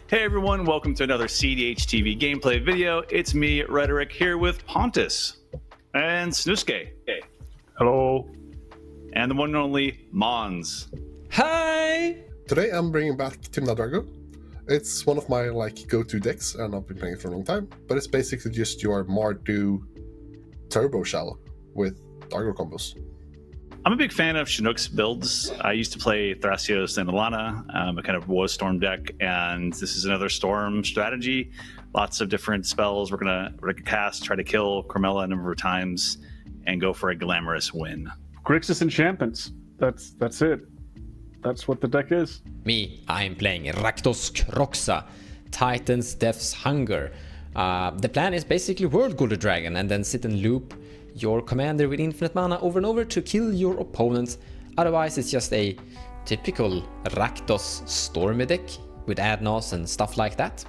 Hey everyone, welcome to another cEDH TV gameplay video. It's me, Rograkh, here with Pontus and Snuske. Hey. Hello. And the one and only Mons. Hi! Today I'm bringing back Tymna Dargo. It's one of my go-to decks, and I've been playing it for a long time. But it's basically just your Mardu Turbo Shell with Dargo combos. I'm a big fan of Chinook's builds. I used to play Thrasios and Alana, a kind of Woe Storm deck, and this is another Storm strategy. Lots of different spells we're gonna cast, try to kill Cormela a number of times, and go for a glamorous win. Grixis enchantments. That's it. That's what the deck is. Me, I'm playing Rakdos Kroxa, Titan's Death's Hunger. The plan is basically World Golden Dragon and then sit and loop your commander with infinite mana over and over to kill your opponent. Otherwise, it's just a typical Rakdos Stormy deck with Adnos and stuff like that.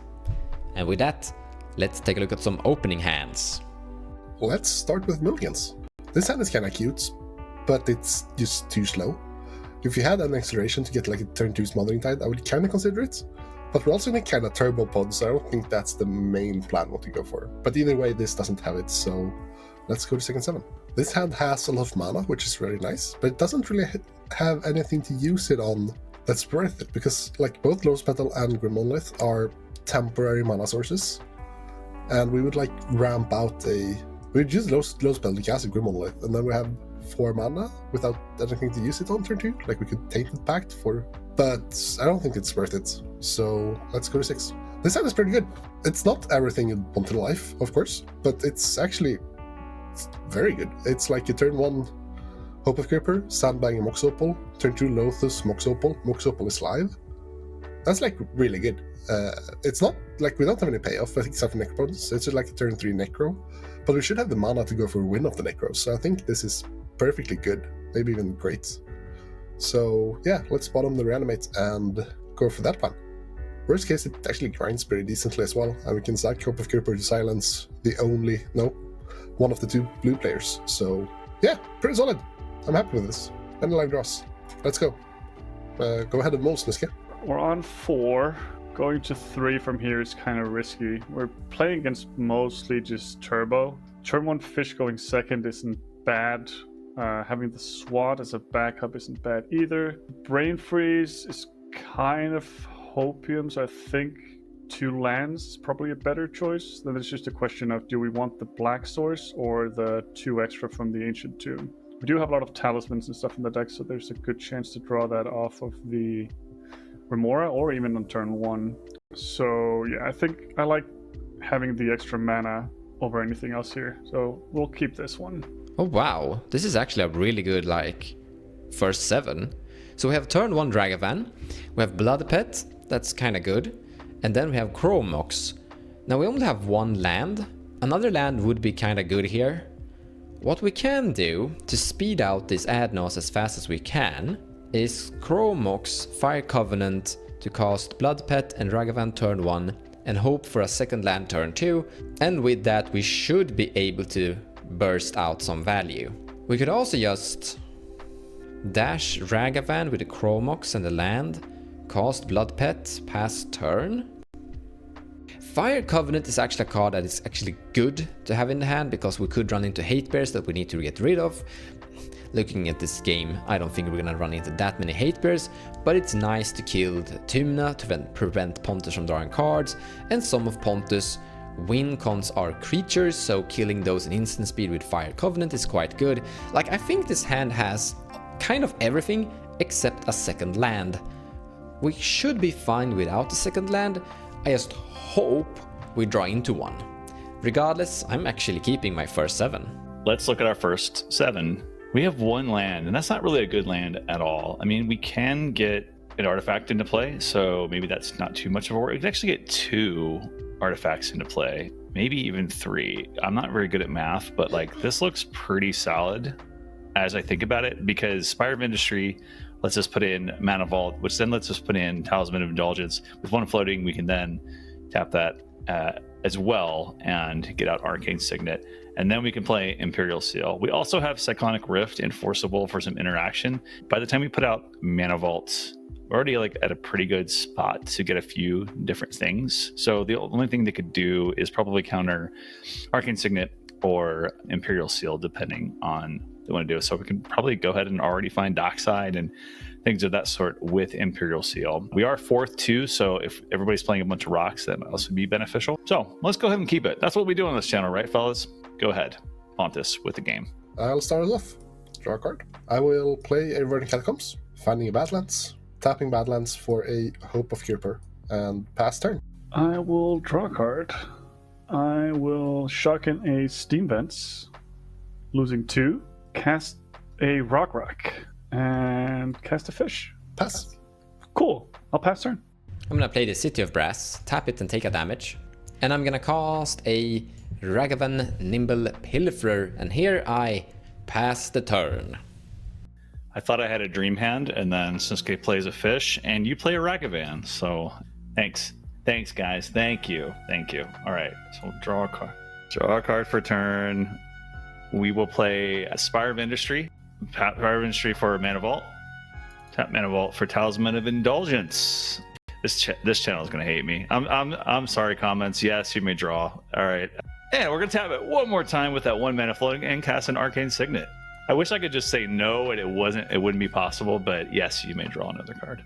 And with that, let's take a look at some opening hands. Let's start with Mulligans. This hand is kind of cute, but it's just too slow. If you had an acceleration to get a turn 2 Smothering Tide, I would kind of consider it. But we're also in a kind of turbo pod, so I don't think that's the main plan what to go for. But either way, this doesn't have it, so let's go to second 7. This hand has a lot of mana, which is really nice, but it doesn't really have anything to use it on that's worth it, because both Lotus Petal and Grim Monolith are temporary mana sources, and we would ramp out we'd use Lotus Petal to cast a Grim Monolith, and then we have 4 mana without anything to use it on turn 2. We could Tainted Pact but I don't think it's worth it. So let's go to 6. This hand is pretty good. It's not everything you'd want in life, of course, but it's very good. It's you turn 1 Hope of Creeper, Sandbang Mox Opal, turn 2 Lothus Mox Opal. Mox Opal is live. That's really good. It's not we don't have any payoff, I think, except for Necropotence. It's just a turn 3 Necro, but we should have the mana to go for a win of the Necro. So I think this is perfectly good, maybe even great. So yeah, let's bottom the Reanimate and go for that plan. Worst case, it actually grinds pretty decently as well, and we can sack Hope of Creeper to silence one of the 2 blue players. So yeah, pretty solid. I'm happy with this. And live draws. Let's go. Go ahead and Moles, Niske. We're on 4. Going to 3 from here is kind of risky. We're playing against mostly just turbo. Turn 1 Fish going second isn't bad. Having the SWAT as a backup isn't bad either. Brain Freeze is kind of hopium, so I think 2 lands is probably a better choice. Then it's just a question of, do we want the black source or the 2 extra from the Ancient Tomb? We do have a lot of talismans and stuff in the deck, so there's a good chance to draw that off of the Remora or even on turn 1. So yeah, I think I like having the extra mana over anything else here. So we'll keep this one. Oh wow, this is actually a really good first 7. So we have turn 1 Dragavan, we have Blood Pet, that's kinda good, and then we have Chromox. Now we only have 1 land. Another land would be kinda good here. What we can do to speed out this Adnos as fast as we can is Chromox, Fire Covenant to cast Blood Pet and Dragavan turn 1 and hope for a second land turn 2, and with that we should be able to burst out some value. We could also just dash Ragavan with the Chromox and the land, cast Blood Pet, pass turn. Fire Covenant is actually a card that is actually good to have in the hand because we could run into Hate Bears that we need to get rid of. Looking at this game, I don't think we're gonna run into that many Hate Bears, but it's nice to kill Tymna to prevent Pontus from drawing cards, and some of Pontus' win cons are creatures, so killing those in instant speed with Fire Covenant is quite good. I think this hand has kind of everything except a second land. We should be fine without the second land. I just hope we draw into one. Regardless, I'm actually keeping my first 7. Let's look at our first 7. We have 1 land, and that's not really a good land at all. I mean, we can get an artifact into play, so maybe that's not too much of a worry. We can actually get 2 artifacts into play, maybe even 3. I'm not very good at math, but this looks pretty solid as I think about it, because Spire of Industry lets us put in Mana Vault, which then lets us put in Talisman of Indulgence. With 1 floating, we can then tap that as well and get out Arcane Signet, and then we can play Imperial Seal. We also have Cyclonic Rift enforceable for some interaction. By the time we put out Mana Vault we're already like at a pretty good spot to get a few different things. So the only thing they could do is probably counter Arcane Signet or Imperial Seal, depending on what they want to do. So we can probably go ahead and already find Dockside and things of that sort with Imperial Seal. We are 4th too, so if everybody's playing a bunch of rocks, that might also be beneficial. So let's go ahead and keep it. That's what we do on this channel, right, fellas? Go ahead, Pontus, with the game. I'll start us off. Draw a card. I will play a Verdant Catacombs, finding a Badlands, tapping Badlands for a Hope of Cure, and pass turn. I will draw a card. I will shock in a Steam Vents, losing 2, cast a Rograkh, and cast a fish. Pass. Cool. I'll pass turn. I'm gonna play the City of Brass, tap it and take a damage. And I'm gonna cast a Ragavan Nimble Pilferer, and here I pass the turn. I thought I had a dream hand, and then Shinsuke plays a fish, and you play a Ragavan. So thanks. Thanks, guys. Thank you. Thank you. All right. So draw a card. Draw a card for turn. We will play a Spire of Industry. Spire of Industry for Mana Vault. Tap Mana Vault for Talisman of Indulgence. This channel is gonna hate me. I'm sorry, comments. Yes, you may draw. All right. And we're gonna tap it one more time with that 1 mana floating and cast an Arcane Signet. I wish I could just say no and it wouldn't be possible, but yes, you may draw another card.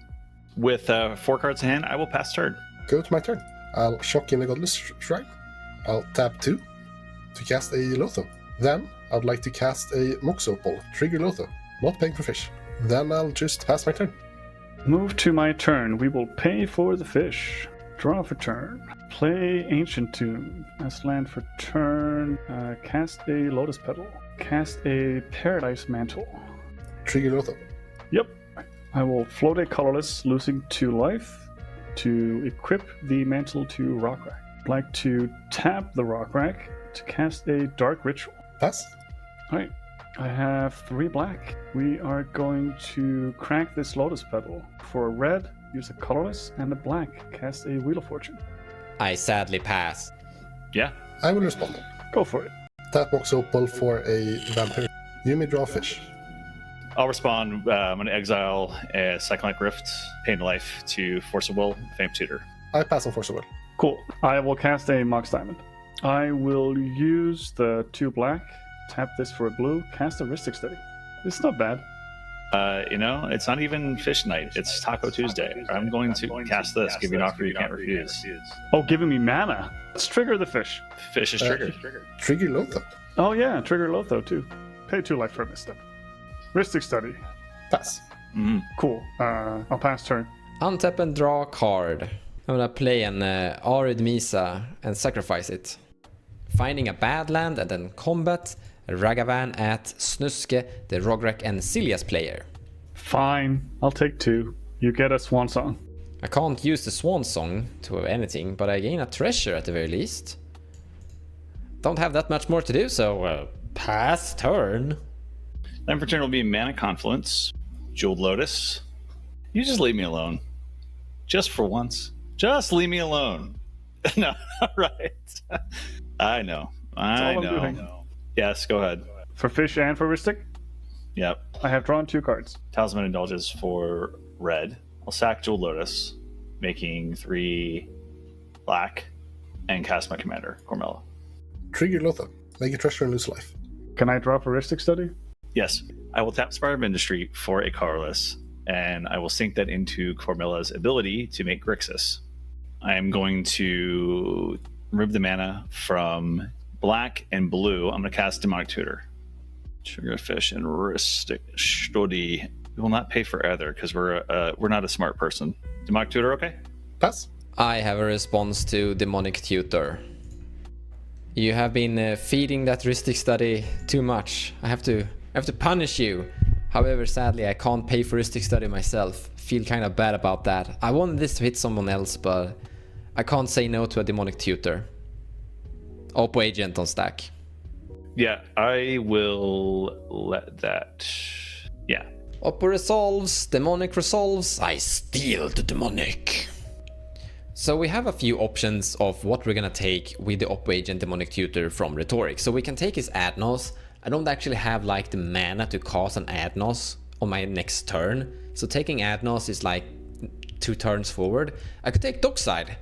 With 4 cards in hand, I will pass turn. Go to my turn. I'll shock in a Godless Shrine. I'll tap 2 to cast a Lotho. Then I'd like to cast a Mox Opal, trigger Lotho, not paying for fish. Then I'll just pass my turn. Move to my turn. We will pay for the fish. Draw for turn. Play Ancient Tomb as land for turn. Cast a Lotus Petal. Cast a Paradise Mantle. Trigger Lotho. Yep. I will float a colorless, losing 2 life to equip the mantle to Rograkh. I'd like to tap the Rograkh to cast a Dark Ritual. Pass. Alright. I have 3 black. We are going to crack this Lotus Petal. For a red, use a colorless, and a black, cast a Wheel of Fortune. I sadly pass. Yeah. I will respond. Go for it. Tap Mox Opal for a Vampire. You may draw a fish. I'll respond. I'm going to exile a Cyclonic Rift, Pain to Life to Force of Will, Fame Tutor. I pass on Force of Will. Cool. I will cast a Mox Diamond. I will use the 2 black, tap this for a blue, cast a Ristic Study. This is not bad. It's not even Fish Night. It's Taco Tuesday. I'm going to cast this, give you an offer you can't refuse. Oh, giving me mana. Let's trigger the fish. Fish is triggered. Trigger Lotho. Oh yeah, trigger Lotho too. Pay 2 life for a misstep. Ristic Study. Pass. Mm-hmm. Cool. I'll pass turn. Untap and draw a card. I'm gonna play an Arid Misa and sacrifice it. Finding a bad land and then combat Ragavan at Snuske, the Rograkh and Silas player. Fine. I'll take 2. You get a Swan Song. I can't use the Swan Song to anything, but I gain a treasure at the very least. Don't have that much more to do, so pass turn. Then for turn will be Mana Confluence, Jeweled Lotus. You just leave me alone. Just for once. Just leave me alone. No, right. I know. I all I'm doing. know. Yes, go ahead. For fish and for Ristic, Yep. I have drawn 2 cards. Talisman Indulges for red. I'll sack Jeweled Lotus, making 3 black, and cast my commander, Cormela. Trigger Lotho. Make a treasure and lose life. Can I draw for Ristic Study? Yes. I will tap Spire of Industry for a colorless, and I will sync that into Cormela's ability to make Grixis. I am going to remove the mana from black and blue. I'm going to cast Demonic Tutor. Trigger Fish and Ristic Study. We will not pay for either because we're not a smart person. Demonic Tutor, okay? Pass. I have a response to Demonic Tutor. You have been feeding that Ristic Study too much. I have to punish you. However, sadly, I can't pay for Ristic Study myself. Feel kind of bad about that. I wanted this to hit someone else, but I can't say no to a Demonic Tutor. Oppo Agent on stack. Yeah, I will let that. Yeah. Oppo resolves, Demonic resolves, I steal the Demonic. So we have a few options of what we're gonna take with the Oppo Agent Demonic Tutor from Rhetoric. So we can take his Adnos. I don't actually have like the mana to cast an Adnos on my next turn. So taking Adnos is like 2 turns forward, I could take Dockside.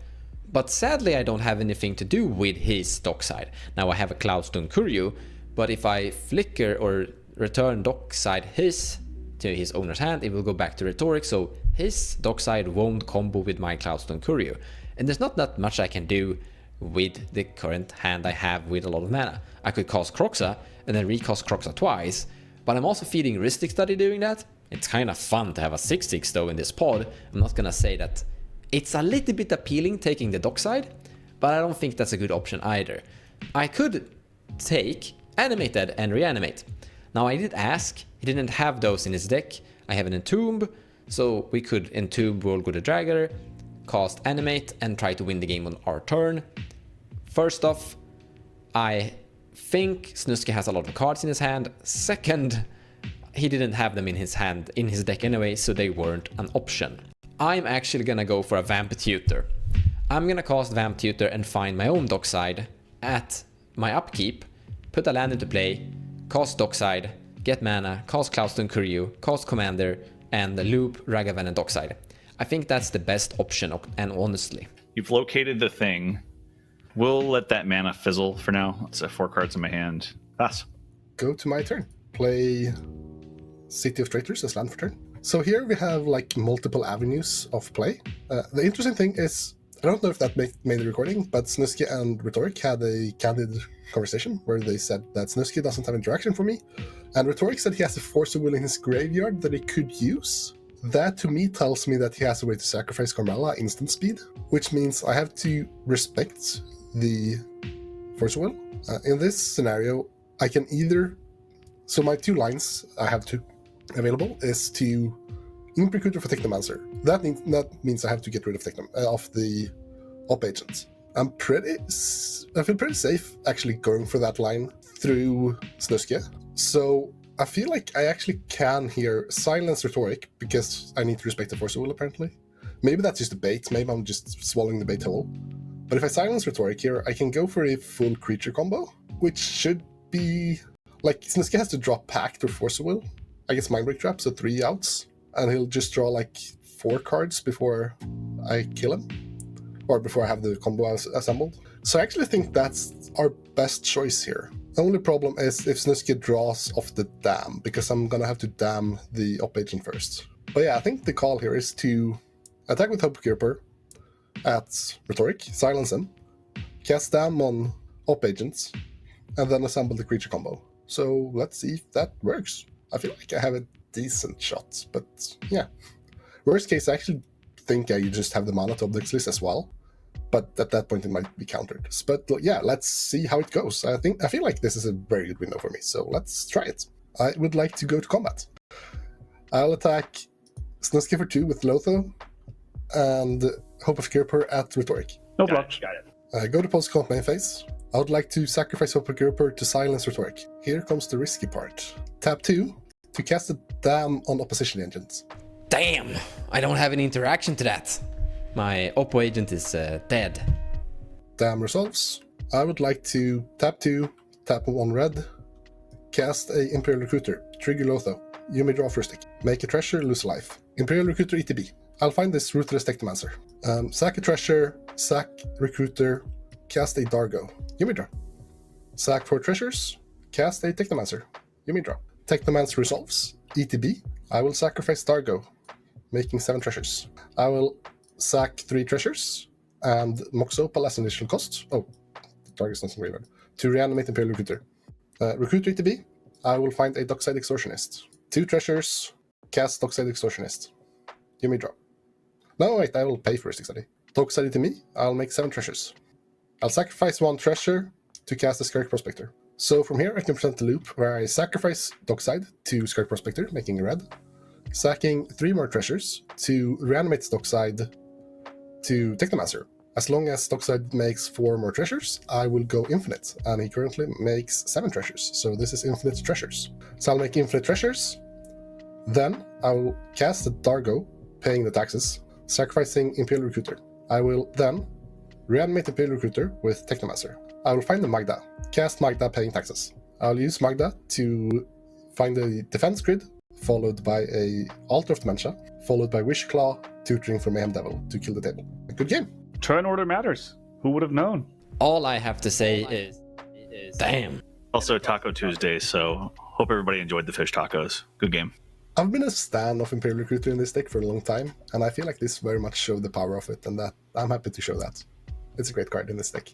But sadly I don't have anything to do with his Dockside. Now I have a Cloudstone Kuryu, but if I flicker or return Dockside to his owner's hand, it will go back to Rhetoric, so his Dockside won't combo with my Cloudstone Kuryu. And there's not that much I can do with the current hand I have with a lot of mana. I could cast Kroxa and then recast Kroxa twice, but I'm also feeding Rhystic Study doing that. It's kind of fun to have a 6/6 though in this pod. I'm not gonna say that it's a little bit appealing taking the Dockside, but I don't think that's a good option either. I could take Animated and Reanimate. Now I did ask, he didn't have those in his deck. I have an Entomb, so we could Entomb World Good Dragger, cast Animate and try to win the game on our turn. First off, I think Snuský has a lot of cards in his hand. Second, he didn't have them in his hand, in his deck anyway, so they weren't an option. I'm actually gonna go for a Vamp Tutor. I'm gonna cast Vamp Tutor and find my own Dockside at my upkeep, put a land into play, cast Dockside, get mana, cast Cloudstone Kuryu, cast Commander, and loop Ragavan and Dockside. I think that's the best option, and honestly. You've located the thing. We'll let that mana fizzle for now. It's 4 cards in my hand. Pass. Go to my turn. Play City of Traitors as land for turn. So here we have like multiple avenues of play. The interesting thing is, I don't know if that made the recording, but Snuský and Rhetoric had a candid conversation where they said that Snuský doesn't have interaction for me, and Rhetoric said he has a Force of Will in his graveyard that he could use. That to me tells me that he has a way to sacrifice Cormela instant speed, which means I have to respect the Force of Will. In this scenario, I can either... So my 2 lines I have to available is to Imp Recruiter for Technomancer. That means I have to get rid of the Op Agent. I feel pretty safe actually going for that line through Snuský. So I feel like I actually can here silence Rhetoric because I need to respect the Force of Will apparently. Maybe that's just a bait, maybe I'm just swallowing the bait whole. But if I silence Rhetoric here, I can go for a full creature combo, which should be... Like, Snuský has to draw Pact or Force of Will. I guess Mindbreak Trap, so 3 outs. And he'll just draw like 4 cards before I kill him. Or before I have the combo assembled. So I actually think that's our best choice here. The only problem is if Snuský draws off the dam, because I'm gonna have to dam the Op Agent first. But yeah, I think the call here is to attack with Hubgripper at Rhetoric, silence him, cast dam on Op Agents, and then assemble the creature combo. So let's see if that works. I feel like I have a decent shot, but yeah. Worst case, I actually think I just have the mana to Obelix as well, but at that point it might be countered. But yeah, let's see how it goes. I feel like this is a very good window for me, so let's try it. I would like to go to combat. I'll attack Snuský for 2 with Lotho, and Hope of Gripper at Rhetoric. No block. Got it. Go to post-combat main phase. I would like to sacrifice Hope of Gripper to silence Rhetoric. Here comes the risky part. Tap 2 to cast a dam on opposition agents. Damn! I don't have any interaction to that. My Oppo agent is dead. Dam resolves. I would like to tap 2, tap 1 red, cast a Imperial Recruiter, trigger Lotho. You may draw for a stick. Make a treasure, lose a life. Imperial Recruiter ETB. I'll find this Ruthless Technomancer. Sack a treasure, sack Recruiter, cast a Dargo. You may draw. Sack 4 treasures, cast a Technomancer. You may draw. Technomancer resolves. ETB. I will sacrifice Dargo, making 7 treasures. I will sack 3 treasures and Mox Opal as an additional cost. Oh, the Dargo's not in graveyard. To reanimate Imperial Recruiter. Recruiter ETB. I will find a Dockside Extortionist. 2 treasures, cast Dockside Extortionist. You may draw. No, wait, I will pay for Rhystic Study. Dockside to me, I'll make 7 treasures. I'll sacrifice 1 treasure to cast a Skirk Prospector. So from here I can present the loop where I sacrifice Dockside to Skirk Prospector, making a red. Sacking 3 more treasures to reanimate Dockside to Technomancer. As long as Dockside makes 4 more treasures, I will go infinite, and he currently makes 7 treasures, so this is infinite treasures. So I'll make infinite treasures, then I will cast the Dargo, paying the taxes, sacrificing Imperial Recruiter. I will then reanimate Imperial Recruiter with Technomancer. I will find the Magda, cast Magda paying taxes. I'll use Magda to find a defense grid, followed by a Altar of Dementia, followed by Wish Claw, tutoring for Mayhem Devil to kill the table. A good game. Turn order matters. Who would have known? All I have to say is, damn. Also Taco Tuesday, so hope everybody enjoyed the fish tacos. Good game. I've been a stan of Imperial Recruiter in this deck for a long time, and I feel like this very much showed the power of it, and that I'm happy to show that. It's a great card in this deck.